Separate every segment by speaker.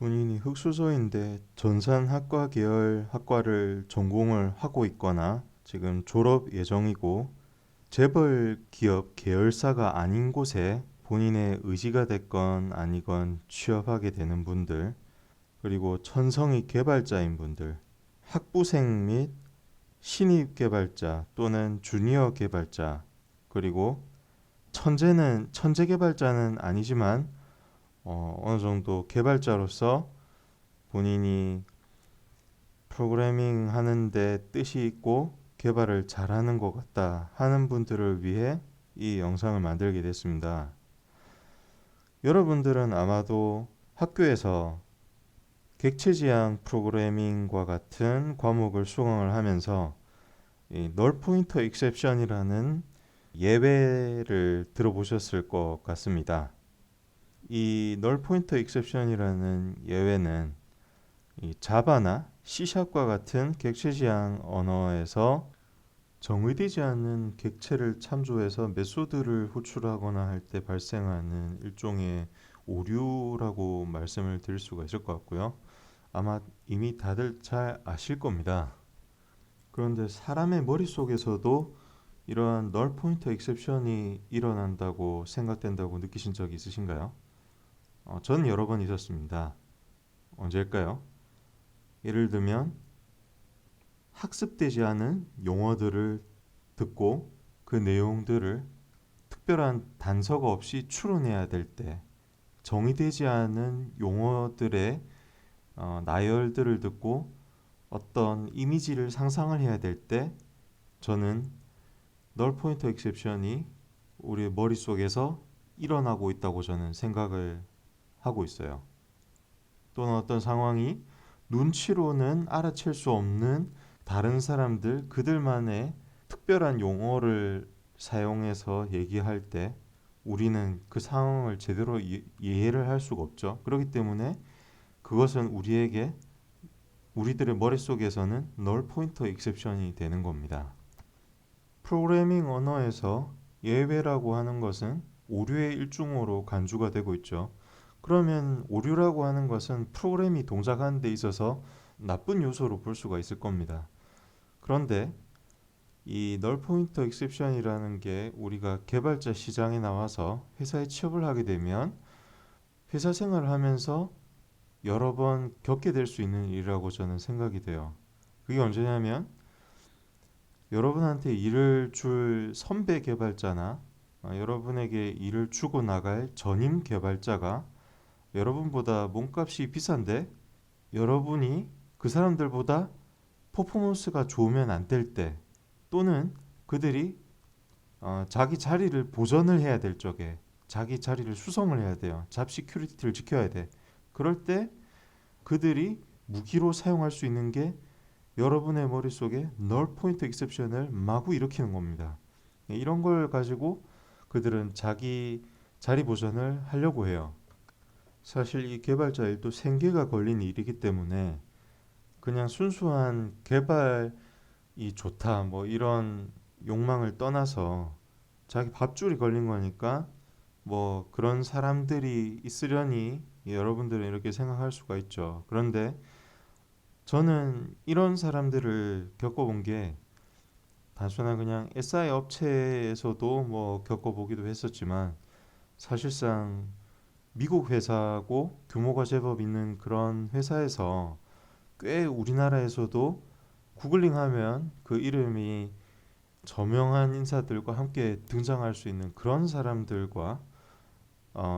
Speaker 1: 본인이 흑수저인데 전산학과 계열 학과를 전공을 하고 있거나 지금 졸업 예정이고 재벌 기업 계열사가 아닌 곳에 본인의 의지가 됐건 아니건 취업하게 되는 분들, 그리고 천성이 개발자인 분들, 학부생 및 신입 개발자 또는 주니어 개발자, 그리고 천재 개발자는 아니지만 어느 정도 개발자로서 본인이 프로그래밍 하는데 뜻이 있고 개발을 잘하는 것 같다 하는 분들을 위해 이 영상을 만들게 됐습니다. 여러분들은 아마도 학교에서 객체지향 프로그래밍과 같은 과목을 수강을 하면서 이 널 포인터 익셉션이라는 예외를 들어보셨을 것 같습니다. 이 널 포인터 익셉션이라는 예외는 이 자바나 C샵과 같은 객체지향 언어에서 정의되지 않은 객체를 참조해서 메소드를 호출하거나 할 때 발생하는 일종의 오류라고 말씀을 드릴 수가 있을 것 같고요. 아마 이미 다들 잘 아실 겁니다. 그런데 사람의 머릿속에서도 이러한 널 포인터 익셉션이 일어난다고 생각된다고 느끼신 적이 있으신가요? 전 여러 번 있었습니다. 언제일까요? 예를 들면 학습되지 않은 용어들을 듣고 그 내용들을 특별한 단서가 없이 추론해야 될 때, 정의되지 않은 용어들의 나열들을 듣고 어떤 이미지를 상상을 해야 될 때, 저는 널 포인터 익셉션이 우리의 머릿속에서 일어나고 있다고 저는 생각을 하고 있어요. 또는 어떤 상황이 눈치로는 알아챌 수 없는 다른 사람들 그들만의 특별한 용어를 사용해서 얘기할 때 우리는 그 상황을 제대로 이해를 할 수가 없죠. 그렇기 때문에 그것은 우리들의 머릿속에서는 널 포인터 익셉션이 되는 겁니다. 프로그래밍 언어에서 예외라고 하는 것은 오류의 일종으로 간주가 되고 있죠. 그러면 오류라고 하는 것은 프로그램이 동작하는 데 있어서 나쁜 요소로 볼 수가 있을 겁니다. 그런데 이 널 포인터 익셉션이라는 게 우리가 개발자 시장에 나와서 회사에 취업을 하게 되면 회사 생활을 하면서 여러 번 겪게 될 수 있는 일이라고 저는 생각이 돼요. 그게 언제냐면 여러분한테 일을 줄 선배 개발자나 여러분에게 일을 주고 나갈 전임 개발자가 여러분보다 몸값이 비싼데 여러분이 그 사람들보다 퍼포먼스가 좋으면 안 될 때, 또는 그들이 자기 자리를 보전을 해야 될 적에 자기 자리를 수성을 해야 돼요. 잡 시큐리티를 지켜야 돼. 그럴 때 그들이 무기로 사용할 수 있는 게 여러분의 머릿속에 널 포인트 익셉션을 마구 일으키는 겁니다. 이런 걸 가지고 그들은 자기 자리 보전을 하려고 해요. 사실 이 개발자 일도 생계가 걸린 일이기 때문에 그냥 순수한 개발이 좋다 뭐 이런 욕망을 떠나서 자기 밥줄이 걸린 거니까 뭐 그런 사람들이 있으려니 여러분들은 이렇게 생각할 수가 있죠. 그런데 저는 이런 사람들을 겪어본 게 단순한 그냥 SI 업체에서도 뭐 겪어보기도 했었지만 사실상 미국 회사고 규모가 제법 있는 그런 회사에서 꽤 우리나라에서도 구글링 하면 그 이름이 저명한 인사들과 함께 등장할 수 있는 그런 사람들과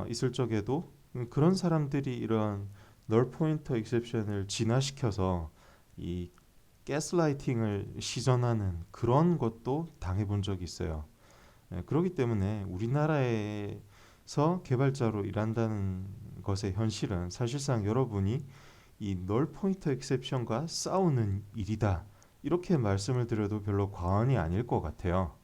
Speaker 1: 있을 적에도 그런 사람들이 이런 널 포인터 익셉션을 진화시켜서 이 가스라이팅을 시전하는 그런 것도 당해본 적이 있어요. 그렇기 때문에 우리나라에서 개발자로 일한다는 것의 현실은 사실상 여러분이 이 널 포인터 익셉션과 싸우는 일이다. 이렇게 말씀을 드려도 별로 과언이 아닐 것 같아요.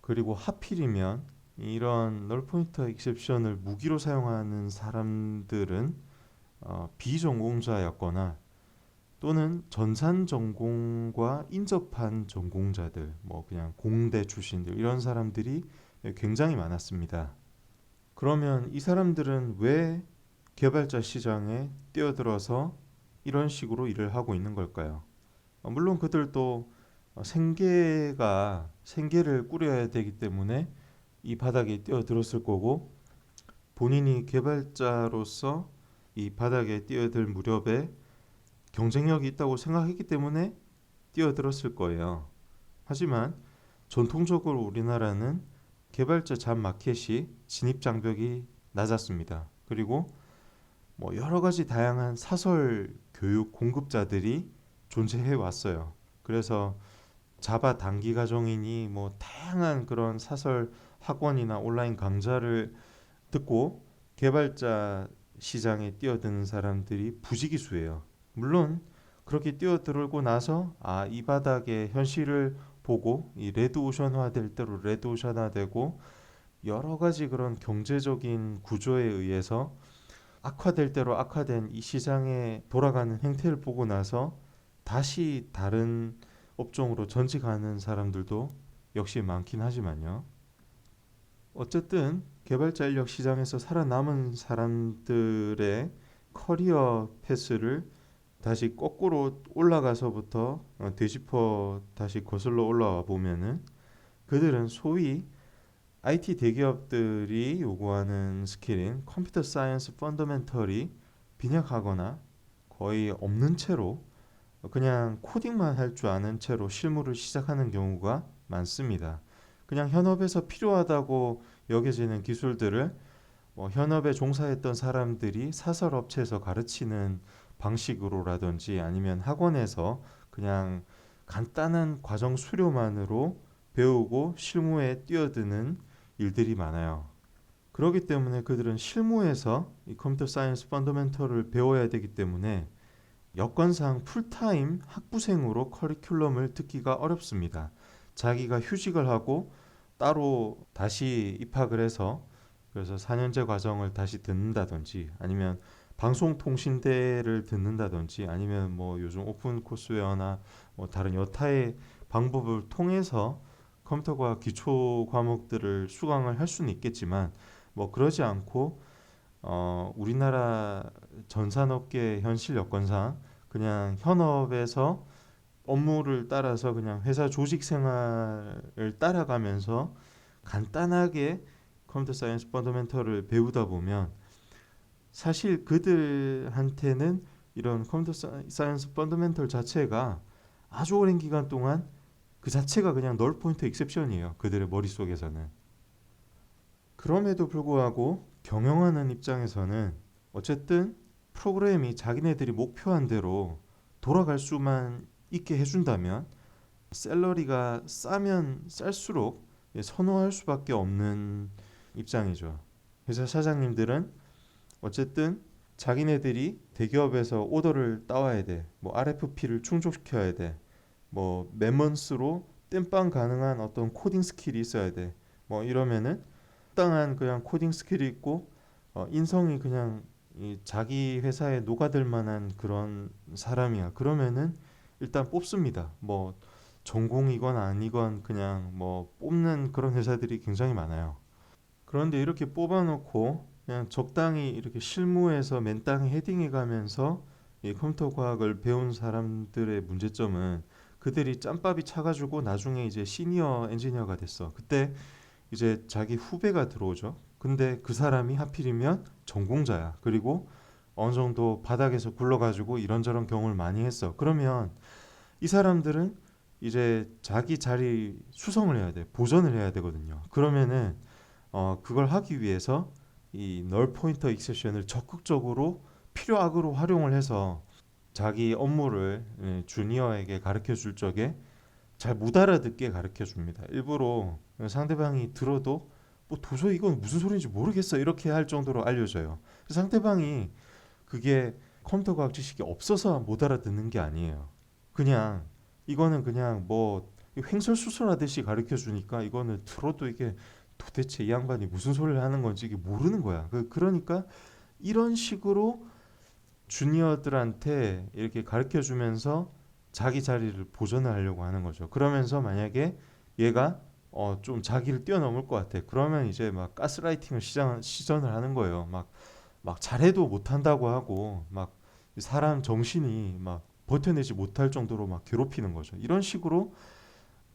Speaker 1: 그리고 하필이면 이런 널 포인터 익셉션을 무기로 사용하는 사람들은 비전공자였거나 또는 전산 전공과 인접한 전공자들, 뭐 그냥 공대 출신들 이런 사람들이 굉장히 많았습니다. 그러면 이 사람들은 왜 개발자 시장에 뛰어들어서 이런 식으로 일을 하고 있는 걸까요? 물론 그들도 생계를 꾸려야 되기 때문에 이 바닥에 뛰어들었을 거고, 본인이 개발자로서 이 바닥에 뛰어들 무렵에 경쟁력이 있다고 생각했기 때문에 뛰어들었을 거예요. 하지만 전통적으로 우리나라는 개발자 잡 마켓이 진입 장벽이 낮았습니다. 그리고 뭐 여러 가지 다양한 사설 교육 공급자들이 존재해 왔어요. 그래서 자바 단기 과정이니 뭐 다양한 그런 사설 학원이나 온라인 강좌를 듣고 개발자 시장에 뛰어드는 사람들이 부지기수예요. 물론 그렇게 뛰어들고 나서 이 바닥의 현실을 보고 이 레드오션화 될 대로 레드오션화 되고 여러 가지 그런 경제적인 구조에 의해서 악화될 대로 악화된 이 시장에 돌아가는 행태를 보고 나서 다시 다른 업종으로 전직하는 사람들도 역시 많긴 하지만요. 어쨌든 개발자 인력 시장에서 살아남은 사람들의 커리어 패스를 다시 거꾸로 올라가서부터 되짚어 다시 거슬러 올라와 보면은 그들은 소위 IT 대기업들이 요구하는 스킬인 컴퓨터 사이언스 펀더멘털이 빈약하거나 거의 없는 채로 그냥 코딩만 할 줄 아는 채로 실무를 시작하는 경우가 많습니다. 그냥 현업에서 필요하다고 여겨지는 기술들을 뭐 현업에 종사했던 사람들이 사설 업체에서 가르치는 방식으로라든지 아니면 학원에서 그냥 간단한 과정 수료만으로 배우고 실무에 뛰어드는 일들이 많아요. 그렇기 때문에 그들은 실무에서 이 컴퓨터 사이언스 펀더멘털을 배워야 되기 때문에 여건상 풀타임 학부생으로 커리큘럼을 듣기가 어렵습니다. 자기가 휴직을 하고 따로 다시 입학을 해서 그래서 4년제 과정을 다시 듣는다든지 아니면 방송통신대를 듣는다든지 아니면 뭐 요즘 오픈 코스웨어나 뭐 다른 여타의 방법을 통해서 컴퓨터과 기초 과목들을 수강을 할 수는 있겠지만 뭐 그러지 않고 우리나라 전산업계 현실 여건상 그냥 현업에서 업무를 따라서 그냥 회사 조직 생활을 따라가면서 간단하게 컴퓨터 사이언스 펀더멘털을 배우다 보면 사실 그들한테는 이런 컴퓨터 사이언스 펀더멘털 자체가 아주 오랜 기간 동안 그 자체가 그냥 널 포인트 익셉션이에요. 그들의 머릿속에서는. 그럼에도 불구하고 경영하는 입장에서는 어쨌든 프로그램이 자기네들이 목표한 대로 돌아갈 수만 있게 해준다면 샐러리가 싸면 쌀수록 선호할 수밖에 없는 입장이죠. 회사 사장님들은 어쨌든 자기네들이 대기업에서 오더를 따와야 돼. 뭐 RFP를 충족시켜야 돼. 뭐 매먼스로 땜빵 가능한 어떤 코딩 스킬이 있어야 돼. 뭐 이러면은 적당한 그냥 코딩 스킬이 있고 인성이 그냥 이 자기 회사에 녹아들 만한 그런 사람이야. 그러면은 일단 뽑습니다. 뭐 전공이건 아니건 그냥 뭐 뽑는 그런 회사들이 굉장히 많아요. 그런데 이렇게 뽑아놓고 그냥 적당히 이렇게 실무에서 맨땅에 헤딩해 가면서 이 컴퓨터 과학을 배운 사람들의 문제점은 그들이 짬밥이 차가지고 나중에 이제 시니어 엔지니어가 됐어. 그때 이제 자기 후배가 들어오죠. 근데 그 사람이 하필이면 전공자야. 그리고 어느 정도 바닥에서 굴러가지고 이런저런 경험을 많이 했어. 그러면 이 사람들은 이제 자기 자리 수성을 해야 돼. 보전을 해야 되거든요. 그러면은 그걸 하기 위해서 이 널 포인터 익셉션을 적극적으로 필요악으로 활용을 해서 자기 업무를 주니어에게 가르쳐 줄 적에 잘 못 알아듣게 가르쳐 줍니다. 일부러 상대방이 들어도 뭐 도저히 이건 무슨 소리인지 모르겠어 이렇게 할 정도로 알려줘요. 상대방이 그게 컴퓨터 과학 지식이 없어서 못 알아듣는 게 아니에요. 그냥 이거는 그냥 뭐 횡설수설하듯이 가르쳐 주니까 이거는 들어도 이게 도대체 이 양반이 무슨 소리를 하는 건지 이게 모르는 거야. 그러니까 이런 식으로 주니어들한테 이렇게 가르쳐 주면서 자기 자리를 보존을 하려고 하는 거죠. 그러면서 만약에 얘가 좀 자기를 뛰어넘을 것 같아. 그러면 이제 막 가스라이팅을 시전을 하는 거예요. 막 막 잘해도 못한다고 하고 막 사람 정신이 막 버텨내지 못할 정도로 막 괴롭히는 거죠. 이런 식으로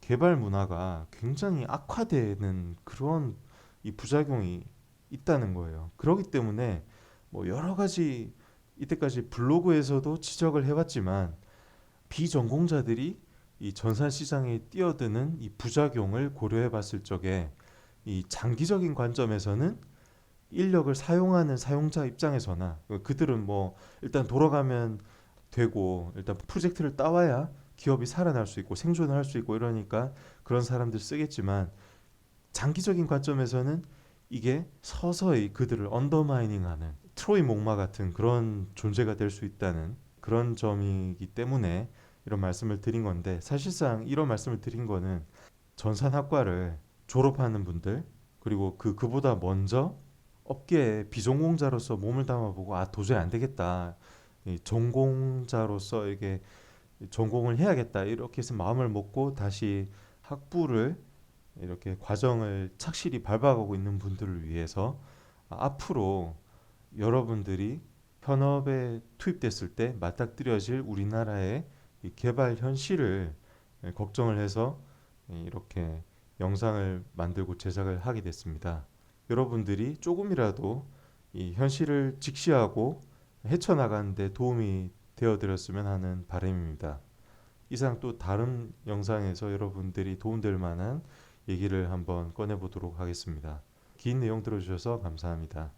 Speaker 1: 개발 문화가 굉장히 악화되는 그런 이 부작용이 있다는 거예요. 그렇기 때문에 뭐 여러 가지 이때까지 블로그에서도 지적을 해왔지만 비전공자들이 이 전산 시장에 뛰어드는 이 부작용을 고려해 봤을 적에 이 장기적인 관점에서는 인력을 사용하는 사용자 입장에서나 그들은 뭐 일단 돌아가면 되고 일단 프로젝트를 따와야 기업이 살아날 수 있고 생존을 할 수 있고 이러니까 그런 사람들 쓰겠지만 장기적인 관점에서는 이게 서서히 그들을 언더마이닝하는 트로이 목마 같은 그런 존재가 될 수 있다는 그런 점이기 때문에 이런 말씀을 드린 건데 사실상 이런 말씀을 드린 거는 전산학과를 졸업하는 분들 그리고 그보다 먼저 업계에 비전공자로서 몸을 담아보고 아 도저히 안 되겠다 이 전공자로서 이게 전공을 해야겠다 이렇게 해서 마음을 먹고 다시 학부를 이렇게 과정을 착실히 밟아가고 있는 분들을 위해서 앞으로 여러분들이 현업에 투입됐을 때 맞닥뜨려질 우리나라의 이 개발 현실을 걱정을 해서 이렇게 영상을 만들고 제작을 하게 됐습니다. 여러분들이 조금이라도 이 현실을 직시하고 헤쳐나가는 데 도움이 되어드렸으면 하는 바람입니다. 이상 또 다른 영상에서 여러분들이 도움될 만한 얘기를 한번 꺼내보도록 하겠습니다. 긴 내용 들어주셔서 감사합니다.